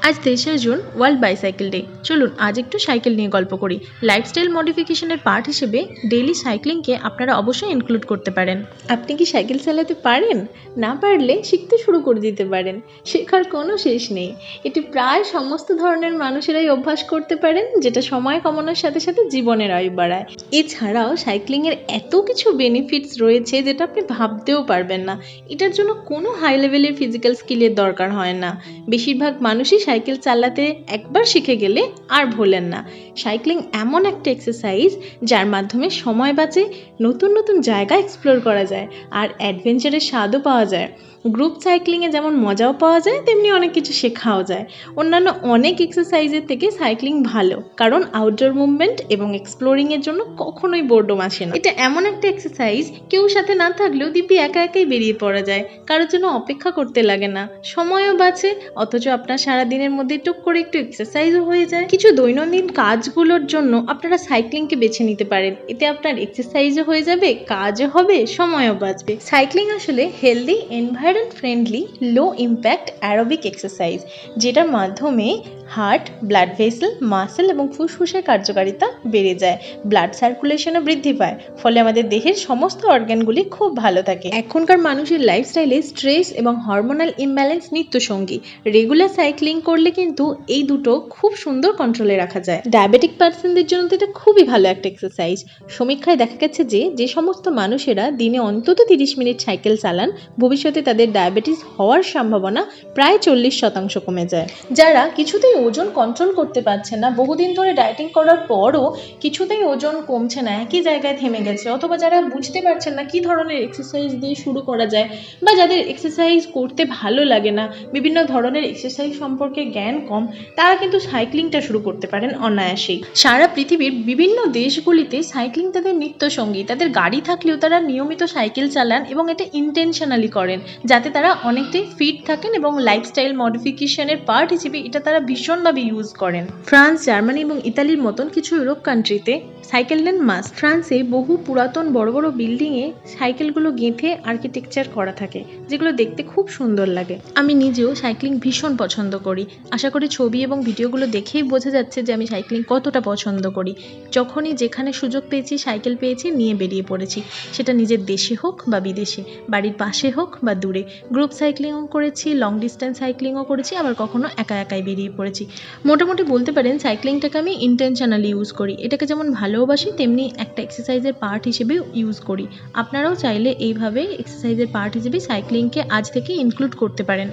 আজ ৩রা June world bicycle day. চলুন আজ একটু সাইকেল নিয়ে গল্প করি। লাইফস্টাইল মডিফিকেশনের পার্ট হিসেবে ডেইলি সাইক্লিংকে আপনারা অবশ্যই ইনক্লুড করতে পারেন। আপনি কি সাইকেল চালাতে পারেন? না পারলে শিখতে শুরু করে দিতে পারেন। শেখার কোনো শেষ নেই। এটি প্রায় সমস্ত ধরনের মানুষেরাই অভ্যাস করতে পারেন, যেটা সময় কমানোর সাথে সাথে জীবনের আয়ু বাড়ায়। এছাড়াও সাইক্লিংয়ের এত কিছু বেনিফিটস রয়েছে যেটা আপনি ভাবতেও পারবেন না। এটার জন্য কোনো হাই লেভেলের ফিজিক্যাল স্কিলের দরকার হয় না। বেশিরভাগ মানুষই সাইকেল চালাতে একবার শিখে গেলে আর ভোলেন না। সাইক্লিং এমন একটা এক্সারসাইজ যার মাধ্যমে সময় বাঁচে, নতুন নতুন জায়গা এক্সপ্লোর করা যায় আর অ্যাডভেঞ্চারের স্বাদও পাওয়া যায়। গ্রুপ সাইক্লিংয়ে যেমন মজাও পাওয়া যায়, তেমনি অনেক কিছু শেখাও যায়। অন্যান্য অনেক এক্সারসাইজের থেকে সাইক্লিং ভালো, কারণ আউটডোর মুভমেন্ট এবং এক্সপ্লোরিংয়ের জন্য কখনোই বোর্ডম আসে না। এটা এমন একটা এক্সারসাইজ কেউ সাথে না থাকলেও দিব্যি একা একাই বেরিয়ে পড়া যায়, কারোর জন্য অপেক্ষা করতে লাগে না, সময়ও বাঁচে, অথচ আপনার সারাদিনের মধ্যে টুক করে একটু এক্সারসাইজও হয়ে যায়। কিছু দৈনন্দিন কাজগুলোর জন্য আপনারা সাইক্লিংকে বেছে নিতে পারেন। এতে আপনার এক্সারসাইজও হয়ে যাবে, কাজও হবে, সময়ও বাঁচবে। সাইক্লিং আসলে হেলদি, এনভায়রনমেন্ট ফ্রেন্ডলি, লো ইম্প্যাক্ট অ্যারোবিক এক্সারসাইজ, যেটার মাধ্যমে হার্ট, ব্লাড ভেসেল, মাসেল এবং ফুসফুসের কার্যকারিতা বেড়ে যায়, ব্লাড সার্কুলেশনও বৃদ্ধি পায়, ফলে আমাদের দেহের সমস্ত অর্গানগুলি খুব ভালো থাকে। এখনকার মানুষের লাইফস্টাইলে স্ট্রেস এবং হরমোনাল ইমব্যালেন্স নিত্যসঙ্গী। রেগুলার সাইক্লিং করলে কিন্তু এই দুটো খুব সুন্দর কন্ট্রোলে রাখা যায়। ডায়াবেটিক পার্সনদের জন্য তো এটা খুবই ভালো একটা এক্সারসাইজ। সমীক্ষায় দেখা গেছে যে সমস্ত মানুষেরা দিনে অন্তত 30 মিনিট সাইকেল চালান, ভবিষ্যতে তাদের ডায়াবেটিস হওয়ার সম্ভাবনা প্রায় 40% কমে যায়। যারা কিছুতেই ওজন কন্ট্রোল করতে পারছে না, বহুদিন ধরে ডায়েটিং করার পরও কিছুতেই ওজন কমছে না, একই জায়গায় থেমে গেছে, অথবা যারা বুঝতে পারছেন না কি ধরনের এক্সারসাইজ দিয়ে শুরু করা যায়, বা যাদের এক্সারসাইজ করতে ভালো লাগে না, বিভিন্ন ধরনের এক্সারসাইজ সম্পর্কে জ্ঞান কম, তারা কিন্তু সাইক্লিংটা শুরু করতে পারেন অনায়াসেই। সারা পৃথিবীর বিভিন্ন দেশগুলিতে সাইক্লিং তাদের নিত্যসঙ্গী। তাদের গাড়ি থাকলেও তারা নিয়মিত সাইকেল চালান এবং এটা ইন্টেনশনালি করেন, যাতে তারা অনেকটাই ফিট থাকেন এবং লাইফস্টাইল মডিফিকেশনের পার্ট হিসেবে এটা তারা ভীষণভাবে ইউজ করেন। ফ্রান্স, জার্মানি এবং ইতালির মতন কিছু ইউরোপ কান্ট্রিতে সাইকেল লেন মাস্ট। ফ্রান্সে বহু পুরাতন বড় বড় বিল্ডিংয়ে সাইকেলগুলো গেঁথে আর্কিটেকচার করা থাকে, যেগুলো দেখতে খুব সুন্দর লাগে। আমি নিজেও সাইক্লিং ভীষণ পছন্দ করি। আশা করি ছবি এবং ভিডিওগুলো দেখেই বোঝা যাচ্ছে যে আমি সাইক্লিং কতটা পছন্দ করি। যখনই যেখানে সুযোগ পেয়েছি, সাইকেল পেয়েছি, নিয়ে বেরিয়ে পড়েছি, সেটা নিজের দেশে হোক বা বিদেশে, বাড়ির পাশে হোক বা দূরে। গ্রুপ সাইক্লিংও করেছি, লং ডিস্টেন্স সাইক্লিংও করেছি, আবার কখনো একা একাই বেরিয়ে পড়েছি। মোটামুটি বলতে পারেন সাইক্লিংটাকে আমি ইন্টেনশনালি ইউজ করি। এটাকে যেমন ভালোবাসি, তেমনি একটা এক্সারসাইজের পার্ট হিসেবেও ইউজ করি। আপনারাও চাইলে এইভাবে এক্সারসাইজের পার্ট হিসেবে সাইক্লিংকে আজ থেকে ইনক্লুড করতে পারেন।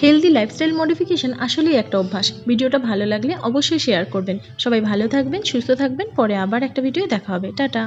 হেলদি লাইফস্টাইল মডিফিকেশন আসলেই একটা অভ্যাস। ভিডিওটা ভালো লাগলে অবশ্যই শেয়ার করবেন। সবাই ভালো থাকবেন, সুস্থ থাকবেন। পরে আবার একটা ভিডিও দেখা হবে। টাটা।